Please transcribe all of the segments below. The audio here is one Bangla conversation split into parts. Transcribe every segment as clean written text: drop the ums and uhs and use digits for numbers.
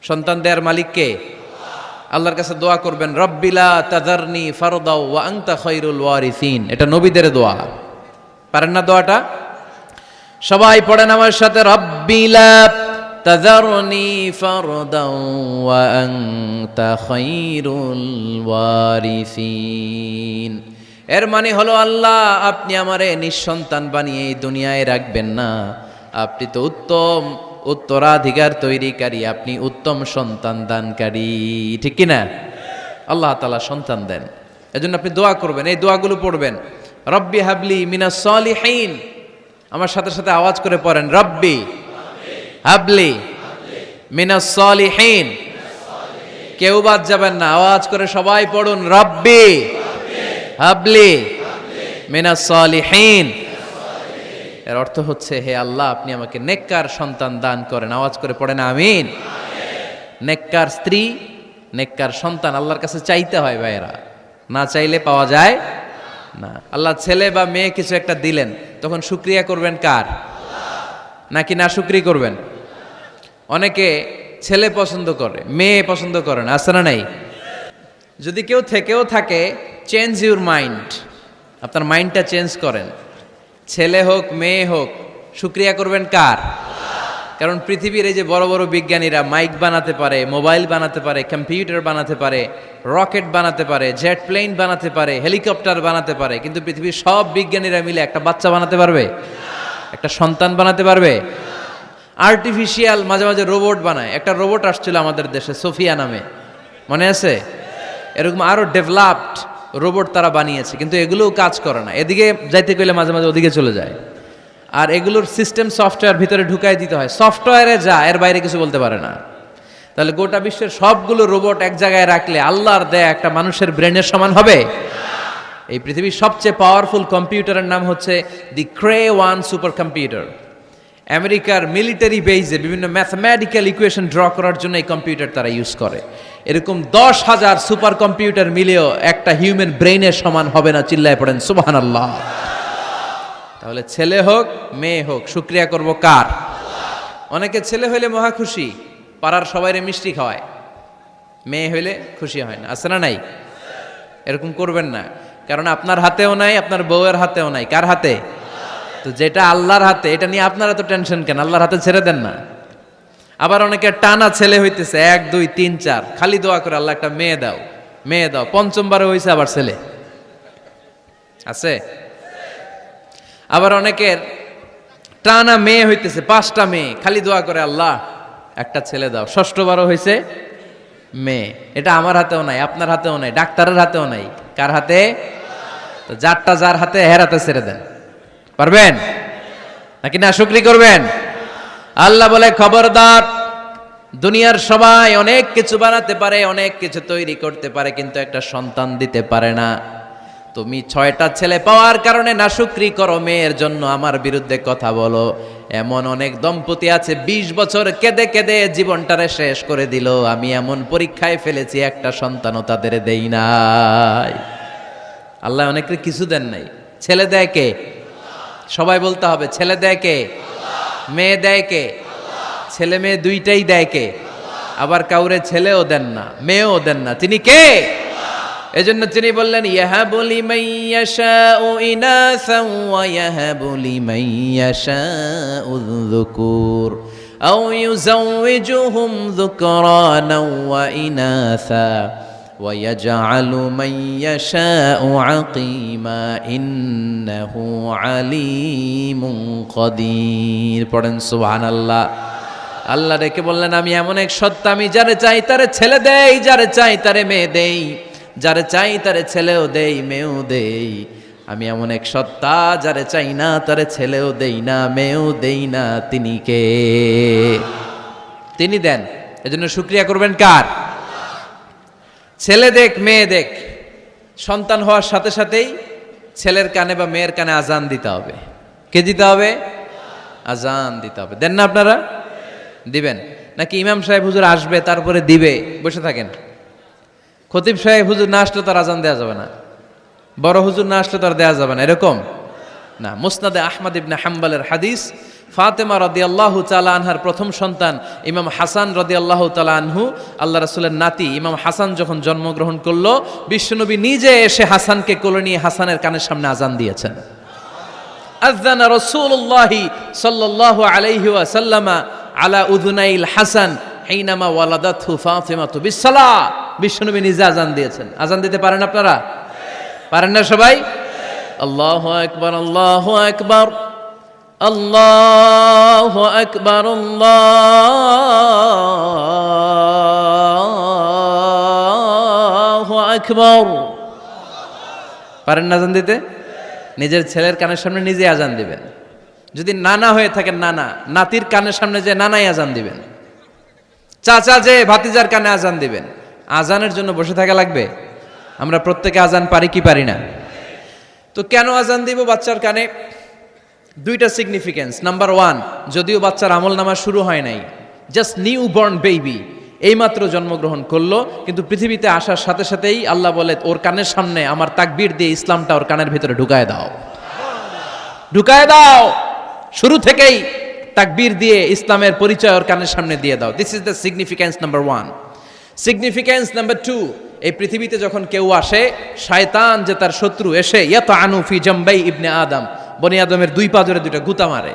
সন্তান দেওয়ার মালিক কে? আল্লাহর কাছে দোয়া করবেন, রব্বিলা তাযারনি ফারদাও ওয়া আনতা খায়রুল ওয়ারিসিন। এটা নবীদের দোয়া। পারেন না দোয়াটা? সবাই পড়েন আমার সাথে, রব্বিলা তাযারনি ফারদাও ওয়া আনতা খায়রুল ওয়ারিসিন। এর মানে হলো, আল্লাহ আপনি আমারে নিঃসন্তান বানিয়ে এই দুনিয়ায় রাখবেন না। আপনি তো উত্তম উত্তরাধিকার তৈরিকারী, আপনি উত্তম সন্তান দানকারী, ঠিক কিনা? আল্লাহ তাআলা সন্তান দেন, এজন্য আপনি দোয়া করবেন, এই দোয়াগুলো পড়বেন। রব্বি হাবলি মিনাস সলিহিন। আমার সাথে সাথে আওয়াজ করে পড়েন, রব্বি হাবলি মিনাস সলিহিন। কেউ বাদ যাবেন না, আওয়াজ করে সবাই পড়ুন, রব্বি হাবলি মিনাস সলিহিন। এর অর্থ হচ্ছে, হে আল্লাহ আপনি আমাকে নেককার সন্তান দান করেন। আওয়াজ করে পড়েন আমিন। নেককার স্ত্রী, নেককার সন্তান আল্লাহর কাছে চাইতে হয় ভাইয়েরা, না চাইলে পাওয়া যায় না। আল্লাহ ছেলে বা মেয়ে কিছু একটা দিলেন, তখন শুকরিয়া করবেন কার? নাকি না শুকরি করবেন? অনেকে ছেলে পছন্দ করে, মেয়ে পছন্দ করে না, আছে না নাই? যদি কেউ থেকেও থাকে, চেঞ্জ ইউর মাইন্ড, আপনার মাইন্ডটা চেঞ্জ করেন। ছেলে হোক মেয়ে হোক, শুকরিয়া করবেন কার? কারণ পৃথিবীর এই যে বড় বড় বিজ্ঞানীরা মাইক বানাতে পারে, মোবাইল বানাতে পারে, কম্পিউটার বানাতে পারে, রকেট বানাতে পারে, জেট প্লেন বানাতে পারে, হেলিকপ্টার বানাতে পারে, কিন্তু পৃথিবীর সব বিজ্ঞানীরা মিলে একটা বাচ্চা বানাতে পারবে? একটা সন্তান বানাতে পারবে? আর্টিফিশিয়াল মাঝে মাঝে রোবট বানায়। একটা রোবট আসছিল আমাদের দেশে, সোফিয়া নামে, মনে আছে? এরকম আরো ডেভেলপড রোবট তারা বানিয়েছে, কিন্তু এগুলোও কাজ করে না। এদিকে যাইতে গেলে মাঝে মাঝে ওদিকে চলে যায়। আর এগুলোর সিস্টেম সফটওয়্যার ভিতরে ঢুকাই দিতে হয়, সফটওয়্যারে যা, এর বাইরে কিছু বলতে পারে না। তাহলে গোটা বিশ্বের সবগুলো রোবট এক জায়গায় রাখলে আল্লাহর দেয়া একটা মানুষের ব্রেনের সমান হবে? এই পৃথিবীর সবচেয়ে পাওয়ারফুল কম্পিউটারের নাম হচ্ছে দি ক্রে-1 সুপার কম্পিউটার। আমেরিকার মিলিটারি বেইজে বিভিন্ন ম্যাথমেটিক্যাল ইকুয়েশন ড্র করার জন্য এই কম্পিউটার তারা ইউজ করে। এরকম 10,000 সুপার কম্পিউটার মিলেও একটা হিউম্যান ব্রেইনের সমান হবে না। চিল্লায় পড়েন সুবহানাল্লাহ। তাহলে ছেলে হোক মেয়ে হোক, শুকরিয়া করব কার? অনেকে ছেলে হইলে মহা খুশি, পাড়ার সবাইরে মিষ্টি খাওয়ায়, মেয়ে হইলে খুশি হয় না, আছে না নাই? এরকম করবেন না, কারণ আপনার হাতেও নাই, আপনার বউয়ের হাতেও নাই। কার হাতে? তো যেটা আল্লাহর হাতে, এটা নিয়ে আপনারা তো টেনশন কেন? আল্লাহর হাতে ছেড়ে দেন না। আবার অনেকে টানা ছেলে হইতেছে, 1 2 3 4, খালি দোয়া করে আল্লাহ একটা মেয়ে দাও, মেয়ে দাও। পঞ্চমবারে হয়েছে আবার ছেলে, আছে? আবার অনেকের টানা মেয়ে হইতেছে, 5টা মেয়ে, খালি দোয়া করে আল্লাহ একটা ছেলে দাও। ষষ্ঠবারও হয়েছে মেয়ে। এটা আমার হাতেও নাই, আপনার হাতেও নাই, ডাক্তারের হাতেও নাই। কার হাতে? তো যারটা যার হাতে, হের হাতে ছেড়ে দেন। পারবেন নাকি না শুকরি করবেন? আল্লাহ বলে, খবরদার, দুনিয়ার সবাই অনেক কিছু বানাতে পারে, অনেক কিছু তৈরি করতে পারে, কিন্তু একটা সন্তান দিতে পারে না। তুমি 6টা ছেলে পাওয়ার কারণে না শুকরি করো, মেয়ের জন্য আমার বিরুদ্ধে কথা বলো। এমন অনেক দম্পতি আছে 20 বছর কেঁদে কেঁদে জীবনটারে শেষ করে দিল। আমি এমন পরীক্ষায় ফেলেছি, একটা সন্তানও তাদের দেই নাই। আল্লাহ অনেকের কিছু দেন নাই। ছেলে দেয় কে? সবাই বলতে হবে, ছেলে দেয় কে? মেয়ে দেয় কে? ছেলে মেয়ে দুইটাই দেয় কে? আবার কাউরে ছেলেও দেন না, মেয়েও দেন না, তিনি কে? এজন্য তিনি বললেন, ইয়াহাবু লিমান ইয়াশাউ ইনাসান ওয়া ইয়াহাবু লিমান ইয়াশাউ যুকুর আও ইউযাওয়িজুহুম যুকরানাও ওয়া ইনাসা ওয়া ইয়াজআলু মান ইয়াশাউ আকিমা ইন্নাহু আলিমুন কাদির। পড়েন সুবহানাল্লাহ। আল্লাহ ডেকে বললেন, আমি এমন এক সত্তা, আমি যারে চাই তারে ছেলে দেই, যারে চাই তারে মেয়ে দেই, যারে চাই তারে ছেলেও দেই, মেয়েও দেই। আমি এমন এক সত্তা, যারে চাই না তারে ছেলেও দেই না, মেয়েও দেই না। তিনি কে? তিনি দেন। এজন্য শুকরিয়া করবেন কার? ছেলে দেখ মেয়ে দেখ, সন্তান হওয়ার সাথে সাথেই ছেলের কানে বা মেয়ের কানে আজান দিতে হবে। কে দিতে হবে? আজান দিতে হবে। দেন না আপনারা? দিবেন নাকি ইমাম সাহেব হুজুর আসবে তারপরে দিবে, বসে থাকেন? খতিব সাহেব হুজুর না আসলে তার আজান দেওয়া যাবে না, বড় হুজুর না আসলে তার দেওয়া যাবে না, এরকম না। মুসনাদে আহমদ ইবনে হাম্বলের হাদিস, ফাতেমা রাদিয়াল্লাহু তাআলা আনহার প্রথম সন্তান ইমাম হাসান রাদিয়াল্লাহু তাআলা আনহু, আল্লাহ রাসূলের নাতি ইমাম হাসান যখন জন্মগ্রহণ করলো, বিশ্বনবী নিজে এসে হাসানকে কোলে নিয়ে হাসানের কানের সামনে আজান দিয়েছেন। আযানা রাসূলুল্লাহি সাল্লাল্লাহু আলাইহি ওয়াসাল্লাম আলা উযুনাইল হাসান হিনামা ওয়ালাদাতহু ফাতিমাতু বিসসালাহ। বিশ্বনবী নিজে আজান দিয়েছেন। আজান দিতে পারেন আপনারা? পারেন না সবাই? আল্লাহু আকবার, আল্লাহু আকবার, আল্লাহু আকবার, আল্লাহু আকবার। পারেন না আজান দিতে? নিজের ছেলের কানের সামনে নিজে আজান দিবেন। যদি নানা হয়ে থাকেন, নানা নাতির কানের সামনে যে নানাই আজান দিবেন। চাচা যে ভাতিজার কানে আজান দিবেন। আজানের জন্য বসে থাকা লাগবে? আমরা প্রত্যেকে আজান পারি কি পারি না? তো কেন আজান দিব বাচ্চার কানে? দুইটা সিগনিফিকেন্স। নাম্বার ওয়ান, যদিও বাচ্চার আমল নামা শুরু হয় নাই, জাস্ট নিউ বর্ন বেবি, এইমাত্র জন্মগ্রহণ করলো, কিন্তু পৃথিবীতে আসার সাথে সাথেই আল্লাহ বলে ওর কানের সামনে আমার তাকবীর দিয়ে ইসলামটা ওর কানের ভিতরে ঢুকায় দাও, ঢুকায় দাও। শুরু থেকেই তাকবীর দিয়ে ইসলামের পরিচয় ওর কানের সামনে দিয়ে দাও। This is the significance number one. Significance number two, এই পৃথিবীতে যখন কেউ আসে, শয়তান যে তার শত্রু এসে ইয়াতাআনু ফি জামবাই ইবনে আদম, বনি আদমের দুই পা ধরে দুইটা গুতা মারে,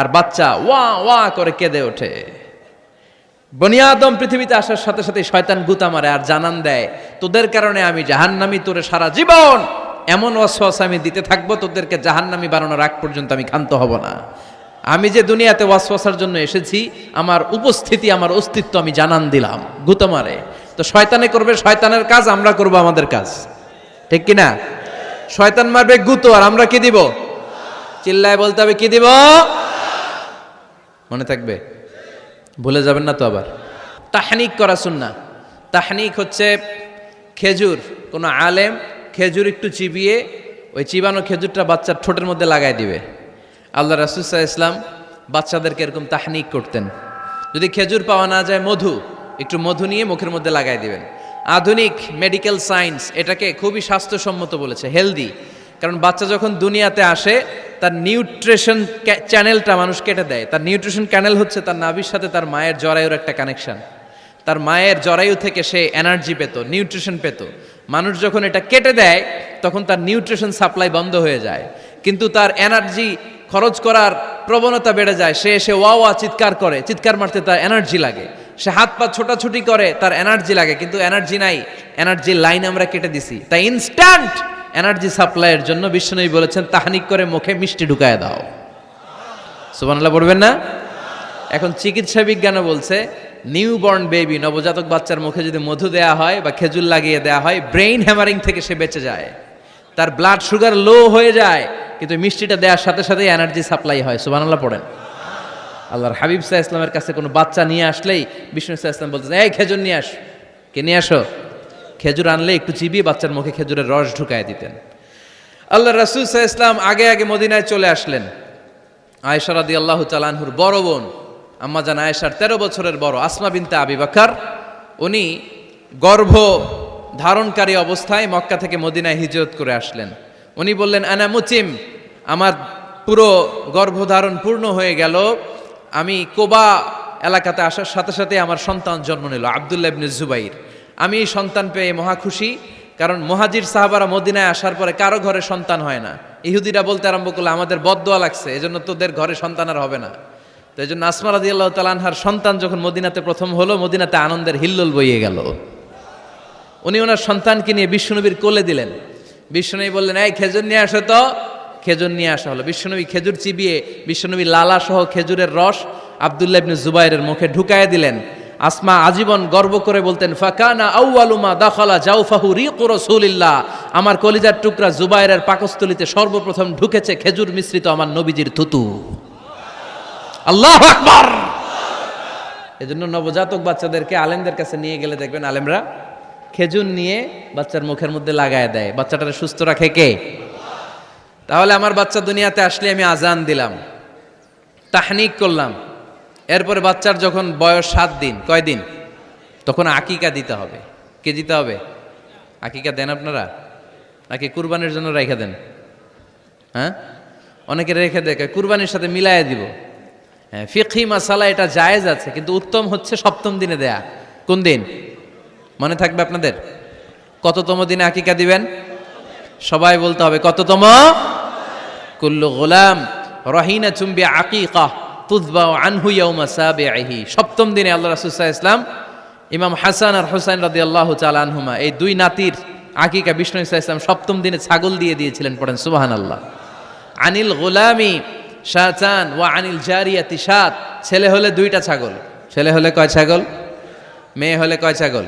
আর বাচ্চা ওয়া ওয়া করে কেঁদে ওঠে। বনি আদম পৃথিবীতে আসার সাথে সাথে শয়তান গুতা মারে আর জানান দেয়, তোদের কারণে আমি জাহান্নামী, তোরে সারা জীবন এমন ওয়াসওয়াসা আমি দিতে থাকবো, তোদেরকে জাহান্নামী বানানোর আগ পর্যন্ত আমি ক্ষান্ত হব না। আমি যে দুনিয়াতে ওয়াসওয়াসার জন্য এসেছি, আমার উপস্থিতি, আমার অস্তিত্ব আমি জানান দিলাম। গুতা মারে। তো শয়তানে করবে শয়তানের কাজ, আমরা করব আমাদের কাজ, ঠিক কি না? শয়তান মারবে গুতো, আর আমরা কি দিব? চিল্লায় বলতে হবে কি দিব? মনে থাকবে, ভুলে যাবেন না তো আবার। তাহনিক করা সুন্নাহ। তাহনিক হচ্ছে খেজুর, কোনো আলেম খেজুর একটু চিবিয়ে ওই চিবানো খেজুরটা বাচ্চার ঠোঁটের মধ্যে লাগাই দিবে। আল্লাহ রাসূল সাল্লাল্লাহু আলাইহি ওয়াসাল্লাম বাচ্চাদেরকে এরকম তাহনিক করতেন। যদি খেজুর পাওয়া না যায়, মধু, একটু মধু নিয়ে মুখের মধ্যে লাগাই দিবেন। আধুনিক মেডিকেল সায়েন্স এটাকে খুবই স্বাস্থ্যসম্মত বলেছে, হেলদি। কারণ বাচ্চা যখন দুনিয়াতে আসে, তার নিউট্রিশন চ্যানেলটা মানুষ কেটে দেয়। তার নিউট্রিশন চ্যানেল হচ্ছে তার নাভির সাথে তার মায়ের জরায়ুর একটা কানেকশন। তার মায়ের জরায়ু থেকে সে এনার্জি পেত, নিউট্রিশন পেত। মানুষ যখন এটা কেটে দেয়, তখন তার নিউট্রিশন সাপ্লাই বন্ধ হয়ে যায়, কিন্তু তার এনার্জি খরচ করার প্রবণতা বেড়ে যায়। সে এসে ওয়া ওয়া চিৎকার করে, চিৎকার মারতে তার এনার্জি লাগে। সে হাত পা ছোটাছুটি করে, তার এনার্জি লাগে, কিন্তু এনার্জি নাই, এনার্জির লাইন আমরা কেটে দিছি। তাই ইনস্ট্যান্ট এনার্জি সাপ্লাইয়ের জন্য বিশ্বনবী বলেছেন, তাহনিক করে মুখে মিষ্টি ঢুকায় দাও। সুবহানাল্লাহ বলবেন না? এখন চিকিৎসা বিজ্ঞানও বলছে, নিউবর্ন বেবি, নবজাতক বাচ্চার মুখে যদি মধু দেয়া হয় বা খেজুর লাগিয়ে দেয়া হয়, ব্রেইন হ্যামারিং থেকে সে বেঁচে যায়। তার ব্লাড সুগার লো হয়ে যায়, কিন্তু মিষ্টিটা দেওয়ার সাথে সাথে এনার্জি সাপ্লাই হয়। সুবহানাল্লাহ পড়েন। আল্লাহর হাবিব সাল্লাল্লাহু আলাইহি ওয়াসাল্লামের কাছে কোনো বাচ্চা নিয়ে আসলেই বিষ্ণু সাল্লাল্লাহু আলাইহি ওয়াসাল্লাম বলতেন, এই খেজুর নিয়ে আস। কে নিয়ে আসো? খেজুর আনলে একটু চিবিয়ে বাচ্চার মুখে খেজুরের রস ঢুকায় দিতেন। আল্লাহ রাসূল সাল্লাল্লাহু আলাইহি ওয়াসাল্লাম আগে আগে মদিনায় চলে আসলেন। আয়েশা রাদিয়াল্লাহু তাআলা আনহুর বড় বোন, আম্মা জান আয়েশার 13 বছরের বড়, আসমা বিনতে আবি বকর, উনি গর্ভ ধারণকারী অবস্থায় মক্কা থেকে মদিনায় হিজরত করে আসলেন। উনি বললেন, আনা মুতিম, আমার পুরো গর্ভধারণ পূর্ণ হয়ে গেল, আমি কোবা এলাকাতে আসার সাথে সাথে আমার সন্তান জন্ম নিল, আব্দুল্লাহ ইবনে জুবাইর। আমি এই সন্তান পেয়ে মহা খুশি, কারণ মুহাজির সাহাবারা মদিনায় আসার পরে কারো ঘরে সন্তান হয় না। ইহুদিরা বলতে আরম্ভ করলো, আমাদের বদদোয়া লাগছে, এজন্য তোদের ঘরে সন্তান আর হবে না। তো এই জন্য আসমা রাদিয়াল্লাহু তাআলা আনহার সন্তান যখন মদিনাতে প্রথম হলো, মদিনাতে আনন্দের হিল্লোল বইয়ে গেল। উনি ওনার সন্তানকে নিয়ে বিশ্বনবীর কোলে দিলেন। বিশ্বনবী বললেন, এই খেজুর নিয়ে আসো তো। খেজুর নিয়ে আসা হলো। বিশ্বনবী খেজুর চিবিয়ে বিশ্বনবী লালা সহ খেজুরের রস আব্দুল্লাহ ইবনে জুবাইরের মুখে ঢুকায় দিলেন। আসমা আজীবন গর্ব করে বলতেন, ফাকানা আউয়ালু মা দাখালা জাওফাহু রিকু রাসূলিল্লাহ, আমার কলিজার টুকরা জুবাইরের পাকস্থলীতে সর্বপ্রথম ঢুকেছে খেজুর মিশ্রিত আমার নবীজির থুতু। আল্লাহু আকবার। এজন্য নবজাতক বাচ্চাদেরকে আলেমদের কাছে নিয়ে গেলে দেখবেন আলেমরা খেজুর নিয়ে বাচ্চার মুখের মধ্যে লাগায় দেয়। বাচ্চাটাকে সুস্থ রাখে কে? তাহলে আমার বাচ্চা দুনিয়াতে আসলে আমি আজান দিলাম, তাহনিক করলাম, এরপরে বাচ্চার যখন বয়স 7 দিন, কয় দিন, তখন আকিকা দিতে হবে। কে দিতে হবে? আকিকা দেন আপনারা নাকি কুরবানির জন্য রেখে দেন? হ্যাঁ, অনেকে রেখে দেয়, কুরবানির সাথে মিলাইয়া দিব। ফিকহি মাসালা এটা জায়েজ আছে, কিন্তু উত্তম হচ্ছে সপ্তম দিনে দেয়া। কোন দিন মনে থাকবে আপনাদের? কততম দিনে আকিকা দিবেন? সবাই বলতে হবে কততম? কুল্লু গোলাম রহিনা চুম্বি আকিকা তুযবাউ আনহু ইয়াউমা সাবিহি। সপ্তম দিনে আল্লাহ রাসূল সাল্লাল্লাহু আলাইহি ওয়াসাল্লাম ইমাম হাসান আর হুসাইন রাদিয়াল্লাহু তাআলা আনহুমা এই দুই নাতির আকিকা বিষ্ণু সাল্লাল্লাহু আলাইহি ওয়াসাল্লাম সপ্তম দিনে ছাগল দিয়ে দিয়েছিলেন। পড়েন সুবহানাল্লাহ। আনিল গোলামি শাতান ওয়া আনিল জারিয়াতি শাত। ছেলে হলে দুইটা ছাগল। ছেলে হলে কয় ছাগল? মেয়ে হলে কয় ছাগল?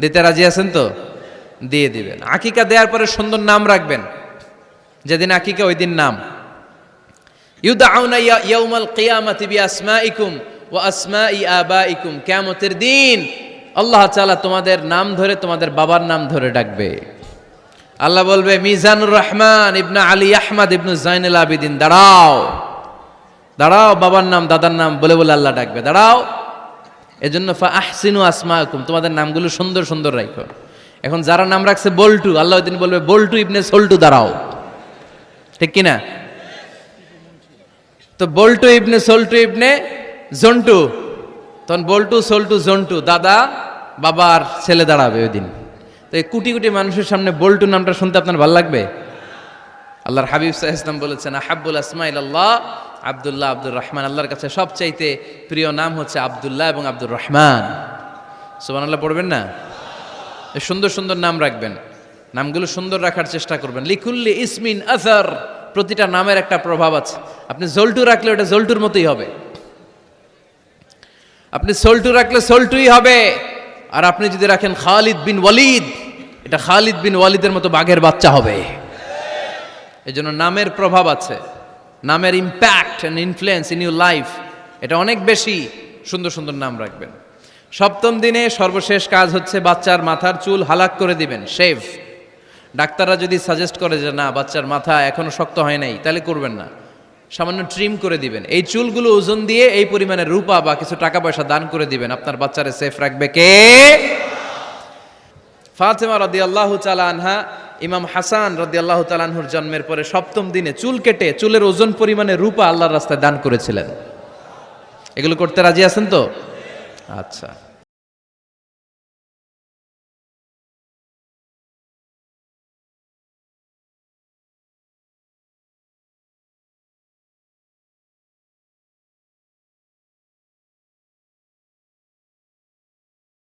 দিতে রাজি আছেন তো? দিয়ে দিবেন। আকিকা দেওয়ার পরে সুন্দর নাম রাখবেন। যেদিন আকিকা ওই দিন নাম। ইউদাউনা ইয়াউমাল কিয়ামাতি বিআসমাইকুম ওয়া আসমাই আবাইকুম। কিয়ামতের দিন আল্লাহ তাআলা তোমাদের নাম ধরে তোমাদের বাবার নাম ধরে ডাকবে। আল্লাহ বলবে মিজানুর রহমান ইবনে আলী আহমদ ইবনে জাইনুল আবিদিন, দাঁড়াও দাঁড়াও, বাবার নাম দাদার নাম বলে বলে আল্লাহ ডাকবে, দাঁড়াও। এজন্য ফা আহসিনু আসমাকুম, তোমাদের নামগুলো সুন্দর সুন্দর রাখো। এখন যারা নাম রাখছে বল্টু, আল্লাহ ওই দিন বলবে বল্টু ইবনে সল্টু, দাঁড়াও। ঠিক কিনা? তো বল্টু ইবনে সল্টু ইবনে জন্টু, তখন বল্টু সল্টু জন্টু, দাদা বাবার ছেলে দাঁড়াবে ওই দিন। তো এই কোটি কোটি মানুষের সামনে বল্টু নামটা শুনতে আপনার ভালো লাগবে? আল্লাহর হাবিব সাল্লাল্লাহু আলাইহি ওয়াসাল্লাম বলেছেন আহাব্বুল আসমাইল আল্লাহ আব্দুল্লাহ আব্দুর রহমান। আল্লাহর কাছে সবচাইতে প্রিয় নাম হচ্ছে আব্দুল্লাহ এবং আব্দুর রহমান। সুবহানাল্লাহ পড়বেন না? সুন্দর সুন্দর নাম রাখবেন, নামগুলো সুন্দর রাখার চেষ্টা করবেন। লিকুল্লি ইসমিন আসার, প্রতিটা নামের একটা প্রভাব আছে। আপনি জল্টু রাখলে ওটা জল্টুর মতোই হবে, আপনি সল্টু রাখলে সল্টুই হবে। আর আপনি যদি রাখেন খালিদ বিন ওয়ালিদ, এটা খালিদ বিন ওয়ালিদের মতো বাঘের বাচ্চা হবে। এই জন্য নামের প্রভাব আছে, নামের impact and influence in your life এটা অনেক বেশি। সুন্দর সুন্দর নাম রাখবেন। সপ্তম দিনে সর্বশেষ কাজ হচ্ছে বাচ্চার মাথার চুল হালাক করে দিবেন, শেভ। ডাক্তাররা যদি সাজেস্ট করে যে না বাচ্চার মাথা এখনো শক্ত হয় নাই, তাহলে করবেন না, সামান্য ট্রিম করে দিবেন। এই চুলগুলো ওজন দিয়ে এই পরিমাণে রূপা বা কিছু টাকা পয়সা দান করে দিবেন। আপনার বাচ্চারে সেফ রাখবে কে? ফাতেমা রাদিয়াল্লাহু তাআলা আনহা ইমাম হাসান রাদিয়াল্লাহু তাআলা আনহুর জন্মের পরে সপ্তম দিনে চুল কেটে চুলের ওজন পরিমাণে রূপা আল্লাহর রাস্তায় দান করেছিলেন। এগুলো করতে রাজি আছেন তো? আচ্ছা।